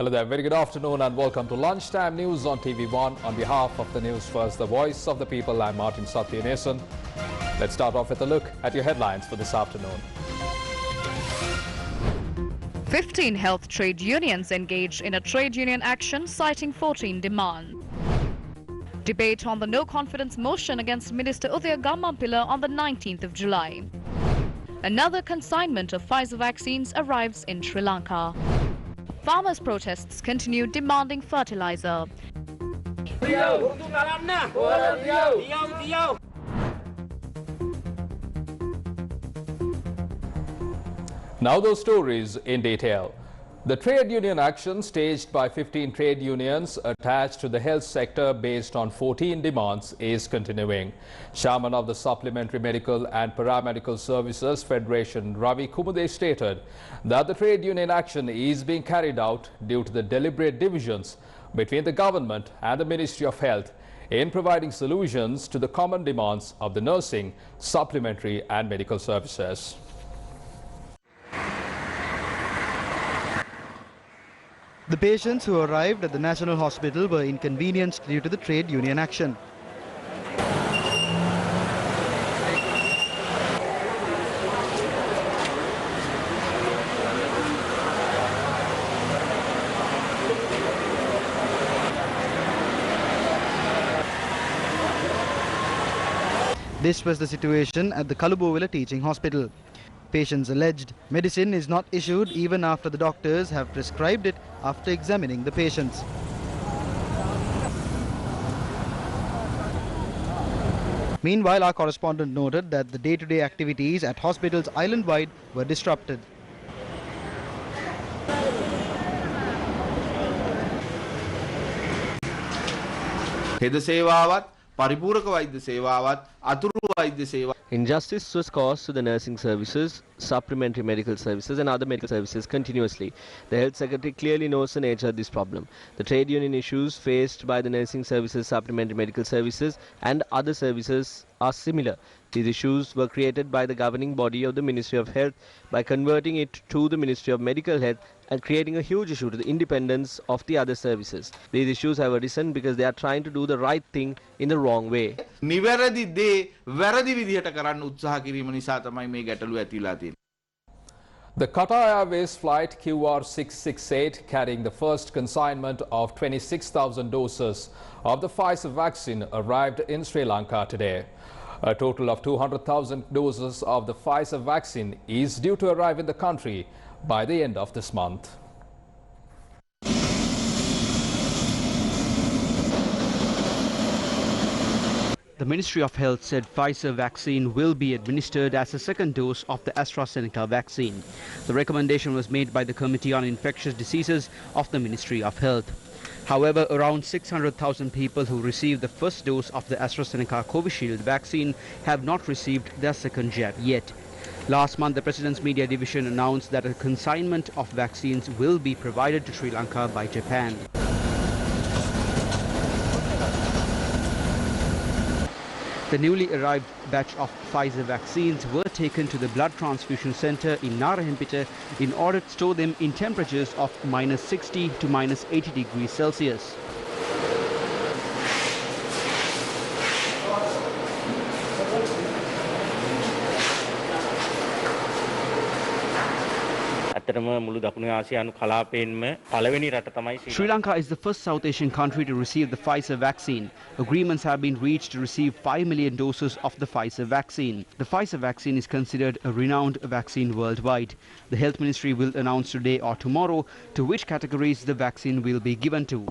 Hello there, very good afternoon and welcome to Lunchtime News on TV1. On behalf of the Newsfirst, the voice of the people, I'm Martin Satyanesan. Let's start off with a look at your headlines for this afternoon. 15 health trade unions engaged in a trade union action citing 14 demands. Debate on the no-confidence motion against Minister Udaya Gammampilla on the 19th of July. Another consignment of Pfizer vaccines arrives in Sri Lanka. Farmers' protests continue demanding fertilizer. Now those stories in detail. The trade union action staged by 15 trade unions attached to the health sector based on 14 demands is continuing. Chairman of the Supplementary Medical and Paramedical Services Federation, Ravi Kumude, stated that the trade union action is being carried out due to the deliberate divisions between the government and the Ministry of Health in providing solutions to the common demands of the nursing, supplementary and medical services. The patients who arrived at the National Hospital were inconvenienced due to the trade union action. This was the situation at the Kalubowila Teaching Hospital. Patients alleged medicine is not issued even after the doctors have prescribed it after examining the patients. Meanwhile, our correspondent noted that the day-to-day activities at hospitals island-wide were disrupted. Injustice was caused to the nursing services, supplementary medical services and other medical services continuously. The Health Secretary clearly knows the nature of this problem. The trade union issues faced by the nursing services, supplementary medical services and other services are similar. These issues were created by the governing body of the Ministry of Health by converting it to the Ministry of Medical Health and creating a huge issue to the independence of the other services. These issues have arisen because they are trying to do the right thing in the wrong way. The Qatar Airways flight QR668 carrying the first consignment of 26,000 doses of the Pfizer vaccine arrived in Sri Lanka today. A total of 200,000 doses of the Pfizer vaccine is due to arrive in the country by the end of this month. The Ministry of Health said Pfizer vaccine will be administered as a second dose of the AstraZeneca vaccine. The recommendation was made by the Committee on Infectious Diseases of the Ministry of Health. However, around 600,000 people who received the first dose of the AstraZeneca Covishield vaccine have not received their second jab yet. Last month, the President's Media Division announced that a consignment of vaccines will be provided to Sri Lanka by Japan. The newly arrived batch of Pfizer vaccines were taken to the blood transfusion center in Narahempita in order to store them in temperatures of -60 to -80 degrees Celsius. Sri Lanka is the first South Asian country to receive the Pfizer vaccine. Agreements have been reached to receive 5 million doses of the Pfizer vaccine. The Pfizer vaccine is considered a renowned vaccine worldwide. The Health Ministry will announce today or tomorrow to which categories the vaccine will be given to.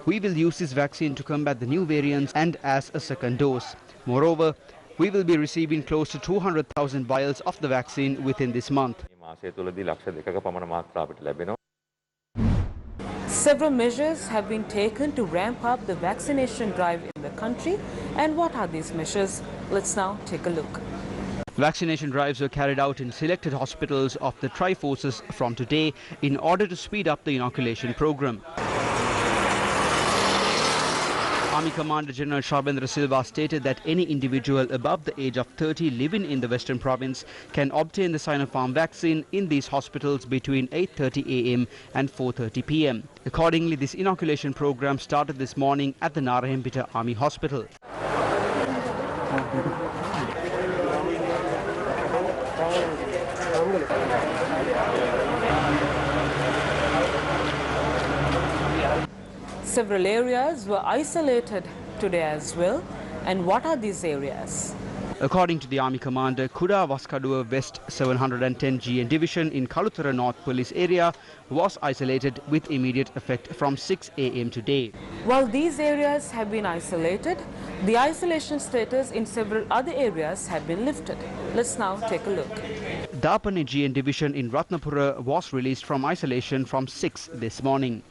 We will use this vaccine to combat the new variants and as a second dose. Moreover, we will be receiving close to 200,000 vials of the vaccine within this month. Several measures have been taken to ramp up the vaccination drive in the country. And what are these measures? Let's now take a look. Vaccination drives were carried out in selected hospitals of the Triforces from today in order to speed up the inoculation program. Army Commander General Shabendra Silva stated that any individual above the age of 30 living in the Western Province can obtain the Sinopharm vaccine in these hospitals between 8:30 a.m. and 4:30 p.m. Accordingly, this inoculation program started this morning at the Narahempita Army Hospital. Several areas were isolated today as well. And what are these areas? According to the Army Commander, Kuda Vaskadua West 710 GN Division in Kalutara North Police Area was isolated with immediate effect from 6 a.m. today. While these areas have been isolated, the isolation status in several other areas have been lifted. Let's now take a look. Dapane GN Division in Ratnapura was released from isolation from 6 this morning.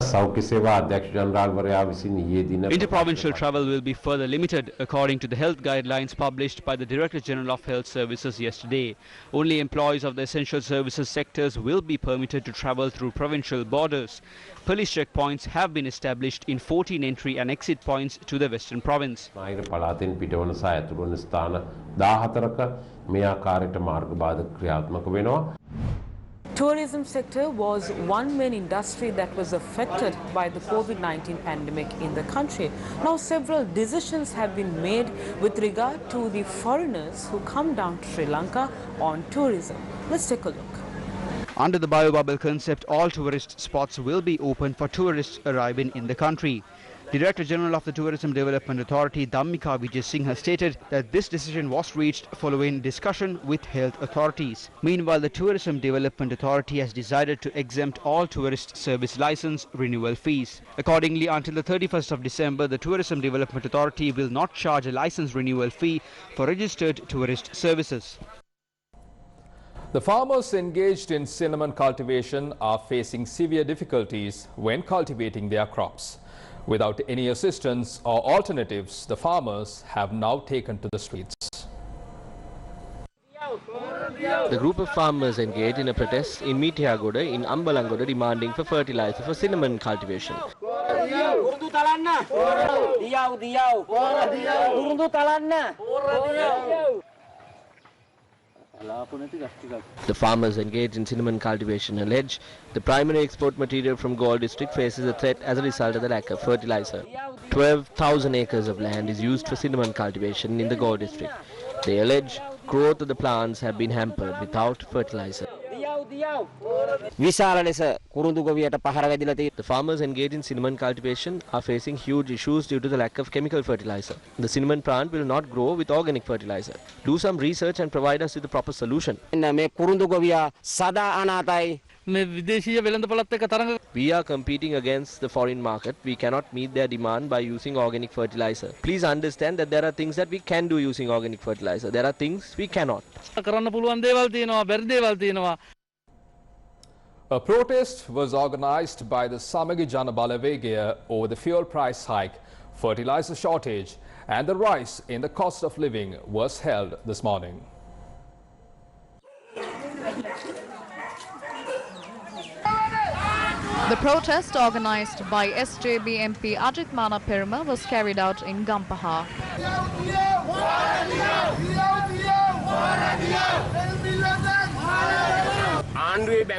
Interprovincial travel will be further limited according to the health guidelines published by the Director General of Health Services yesterday. Only employees of the essential services sectors will be permitted to travel through provincial borders. Police checkpoints have been established in 14 entry and exit points to the Western Province. Tourism sector was one main industry that was affected by the COVID-19 pandemic in the country. Now several decisions have been made with regard to the foreigners who come down to Sri Lanka on tourism. Let's take a look. Under the biobubble concept, all tourist spots will be open for tourists arriving in the country. Director General of the Tourism Development Authority, Dhammika Vijay Singh, has stated that this decision was reached following discussion with health authorities. Meanwhile, the Tourism Development Authority has decided to exempt all tourist service license renewal fees. Accordingly, until the 31st of December, the Tourism Development Authority will not charge a license renewal fee for registered tourist services. The farmers engaged in cinnamon cultivation are facing severe difficulties when cultivating their crops. Without any assistance or alternatives, the farmers have now taken to the streets. The group of farmers engaged in a protest in Mitiagoda in Ambalangoda demanding for fertilizer for cinnamon cultivation. The farmers engaged in cinnamon cultivation allege the primary export material from Galle district faces a threat as a result of the lack of fertilizer. 12,000 acres of land is used for cinnamon cultivation in the Galle district. They allege growth of the plants have been hampered without fertilizer. The farmers engaged in cinnamon cultivation are facing huge issues due to the lack of chemical fertilizer. The cinnamon plant will not grow with organic fertilizer. Do some research and provide us with the proper solution. We are competing against the foreign market. We cannot meet their demand by using organic fertilizer. Please understand that there are things that we can do using organic fertilizer. There are things we cannot. A protest was organized by the Samagi Jana Balavegaya over the fuel price hike, fertilizer shortage and the rise in the cost of living was held this morning. The protest organized by SJB MP Ajit Mana Peruma was carried out in Gampaha.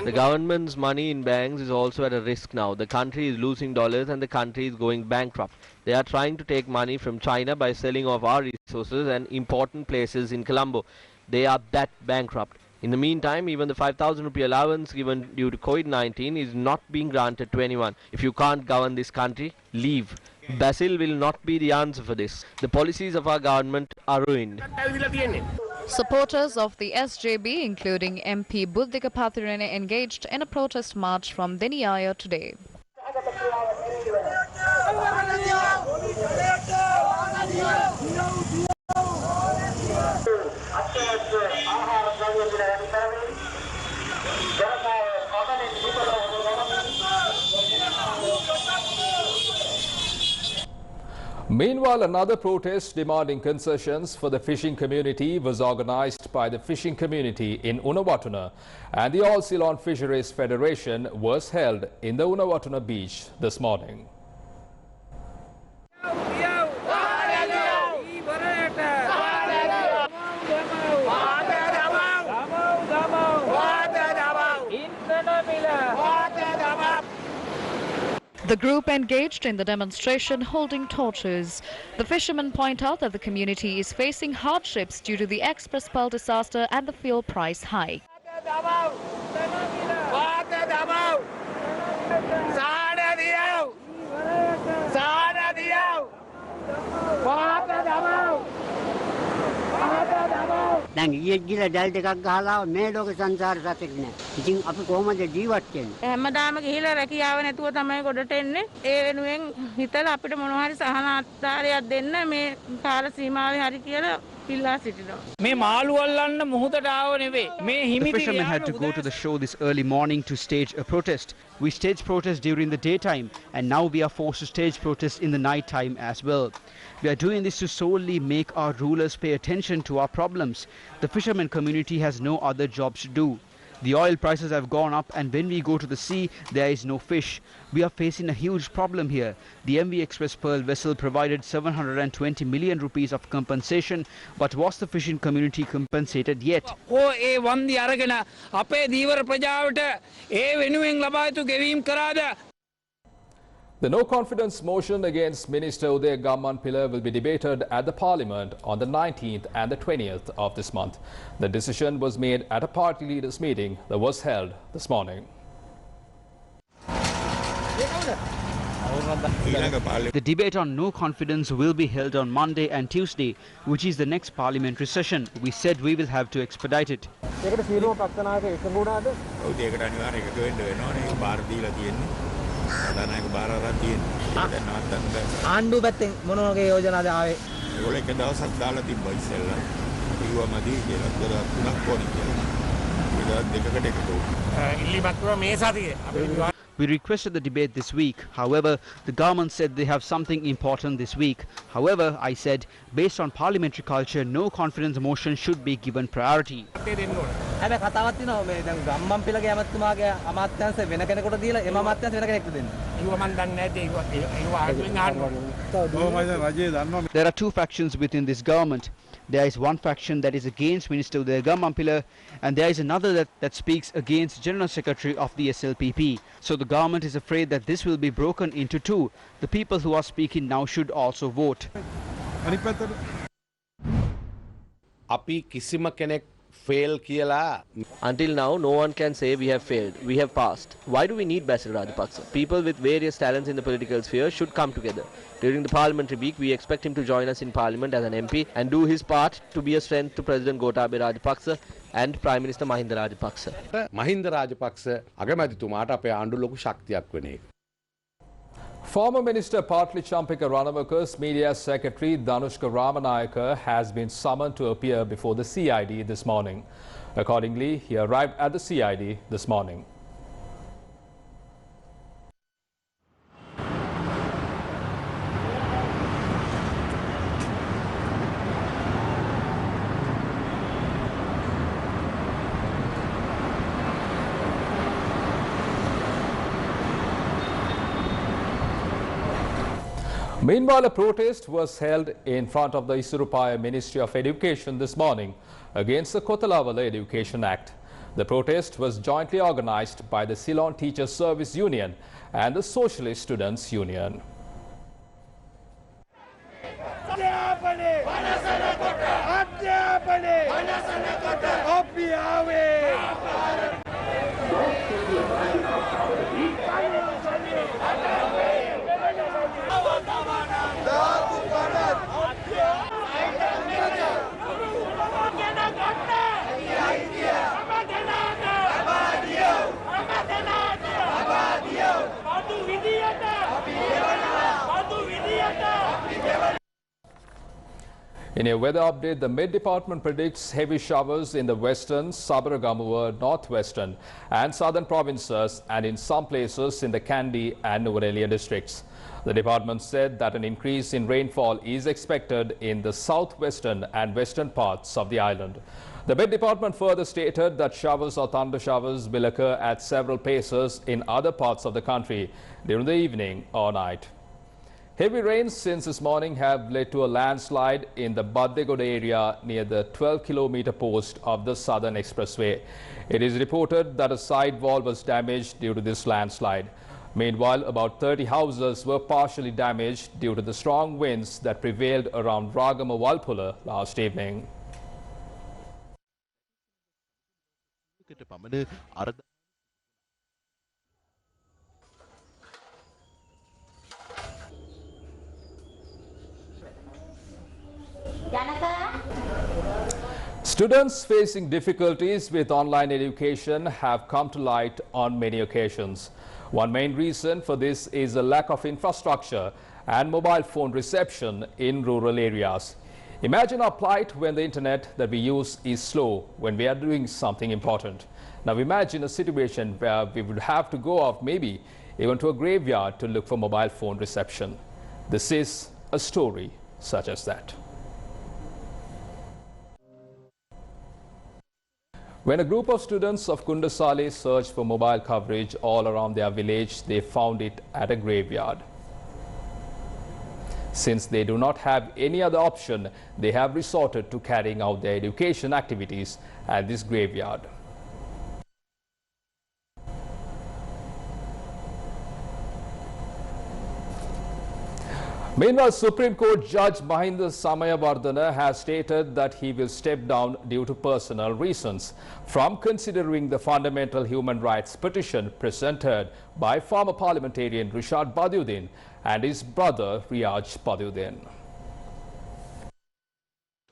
The government's money in banks is also at a risk now. The country is losing dollars and the country is going bankrupt. They are trying to take money from China by selling off our resources and important places in Colombo. They are that bankrupt. In the meantime, even the 5,000 rupee allowance given due to COVID-19 is not being granted to anyone. If you can't govern this country, leave. Basil will not be the answer for this. The policies of our government are ruined. Supporters of the SJB, including MP Buddhika Pathirene, engaged in a protest march from Deniyaya today. Meanwhile, another protest demanding concessions for the fishing community was organized by the fishing community in Unawatuna, and the All Ceylon Fisheries Federation was held in the Unawatuna beach this morning. The group engaged in the demonstration holding torches. The fishermen point out that the community is facing hardships due to the Express Pearl disaster and the fuel price hike. දැන් ඊයේ ගිහලා dull දෙකක් ගහලා මේ ලෝක සංසාර සතෙක් නෑ. ඉතින් අපි කොහොමද ජීවත් වෙන්නේ? හැමදාම ගිහිලා රැකියාව නැතුව තමයි ගොඩට එන්නේ. ඒ වෙනුවෙන් හිතලා අපිට මොනවා හරි සහන ආධාරයක් දෙන්න මේ කාල සීමාවේ හරි කියලා ඉල්ලා සිටිනවා. මේ මාළු අල්ලන්න මොහොතට ආව නෙවෙයි. මේ The හිමිති fishermen had to go to the show this early morning to stage a protest. We staged protest during the daytime and now we are forced to stage protest in the night time as well. We are doing this to solely make our rulers pay attention to our problems. The fishermen community has no other jobs to do. The oil prices have gone up and when we go to the sea, there is no fish. We are facing a huge problem here. The MV Express Pearl vessel provided 720 million rupees of compensation, but was the fishing community compensated yet? ඕ ඒ වන්දි අරගෙන අපේ දීවර ප්‍රජාවට ඒ වෙනුවෙන් ලබා යුතු ගෙවීම් කරාද? The no confidence motion against Minister Uday Gammanpilla will be debated at the Parliament on the 19th and the 20th of this month. The decision was made at a party leaders meeting that was held this morning. The debate on no confidence will be held on Monday and Tuesday, which is the next parliamentary session. We said we will have to expedite it. ආණ්ඩුව පැත්තෙන් මොන වගේ යෝජනාද ආවේ? ඒගොල්ලෝ එක දවසක් දාලා තිබ්බා ඉස්සෙල්ලා. කිව්වා මදි කියලා. දවස් තුනක් ඕනේ කියලා. ඒ දවස් දෙකකට එකතු. ඉල්ලීමක් කරා මේ සතියේ අපි We requested the debate this week. However, the government said they have something important this week. However, I said, based on parliamentary culture, no confidence motion should be given priority. හැබැයි කතාවක් තියෙනවා මේ දැන් ගම්මන්පිලගේ ඇමතුමාගේ අමාත්‍යාංශ වෙන කෙනෙකුට දීලා එම අමාත්‍යාංශ වෙන කෙනෙක්ට දෙන්න. කිව්වා මන් දන්නේ නැද්ද ඒක ආගමින් ආන්න. There are two factions within this government. There is one faction that is against Minister Uday Gammanpilla and there is another that speaks against General Secretary of the SLPP. So the government is afraid that this will be broken into two. The people who are speaking now should also vote. අපි කිසිම කෙනෙක් fail කියලා. Until now, no one can say we have failed. We have passed. Why do we need Basil Rajapaksa? People with various talents in the political sphere should come together. During the parliamentary week, we expect him to join us in parliament as an MP and do his part to be a strength to President Gotabaya Rajapaksa and Prime Minister Mahinda Rajapaksa. Mahinda Rajapaksa අගමැතිතුමාට අපේ ආණ්ඩු ලොකු ශක්තියක් වෙන එක. Former Minister Partly Champika Ranawaka's Media Secretary Dhanushka Ramanayaka has been summoned to appear before the CID this morning. Accordingly, he arrived at the CID this morning. Meanwhile, a protest was held in front of the Isurupaya Ministry of Education this morning against the Kotalawala Education Act. The protest was jointly organized by the Ceylon Teachers Service Union and the Socialist Students Union. In a weather update, the Met Department predicts heavy showers in the western, Sabaragamuwa, northwestern and southern provinces and in some places in the Kandy and Nuwara districts. The department said that an increase in rainfall is expected in the southwestern and western parts of the island. The Met Department further stated that showers or thunder showers will occur at several places in other parts of the country during the evening or night. Heavy rains since this morning have led to a landslide in the Baddegoda area near the 12-kilometer post of the Southern Expressway. It is reported that a side wall was damaged due to this landslide. Meanwhile, about 30 houses were partially damaged due to the strong winds that prevailed around Ragama Walpula last evening. Students facing difficulties with online education have come to light on many occasions. One main reason for this is a lack of infrastructure and mobile phone reception in rural areas. Imagine our plight when the internet that we use is slow when we are doing something important. Now imagine a situation where we would have to go off maybe even to a graveyard to look for mobile phone reception. This is a story such as that. When a group of students of Kundasale searched for mobile coverage all around their village, they found it at a graveyard. Since they do not have any other option, they have resorted to carrying out their education activities at this graveyard. Meanwhile, Supreme Court Judge Mahinda Samayawardena has stated that he will step down due to personal reasons from considering the fundamental human rights petition presented by former parliamentarian Rishad Badiuddin and his brother Riyaj Badiuddin.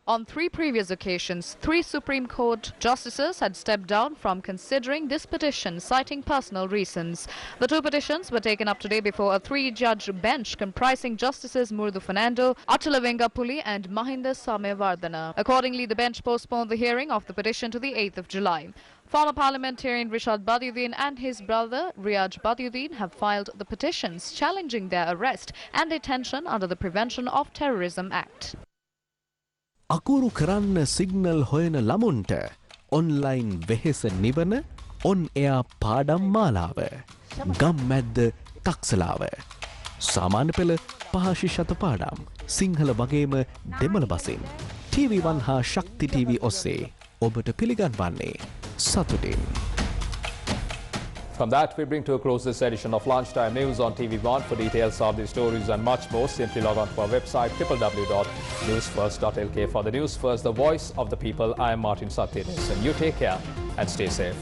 On 3 previous occasions, 3 Supreme Court justices had stepped down from considering this petition, citing personal reasons. The 2 petitions were taken up today before a 3-judge bench comprising Justices Murthu Fernando, Attila Vengapuli and Mahinda Samayawardena. Accordingly, the bench postponed the hearing of the petition to the 8th of July. Former parliamentarian Rishad Badiuddin and his brother Riyaj Badiuddin have filed the petitions challenging their arrest and detention under the Prevention of Terrorism Act. අකුරු කරන්න signal හොයන ළමුන්ට online වෙහෙස නිවන on එයා පාඩම් මාලාව ගම්මැද්ද තක්සලාව සාමාන්‍ය පෙළ පහශි ශත පාඩම් සිංහල වගේම දෙමළ බසින් TV1 හා ශක්ති TV ඔස්සේ ඔබට පිළිගන්වන්නේ සතුටින්. From that, we bring to a close this edition of Lunchtime News on TV1. For details of these stories and much more, simply log on to our website www.newsfirst.lk. For the News First, the voice of the people, I am Martin Satyanis, and you take care and stay safe.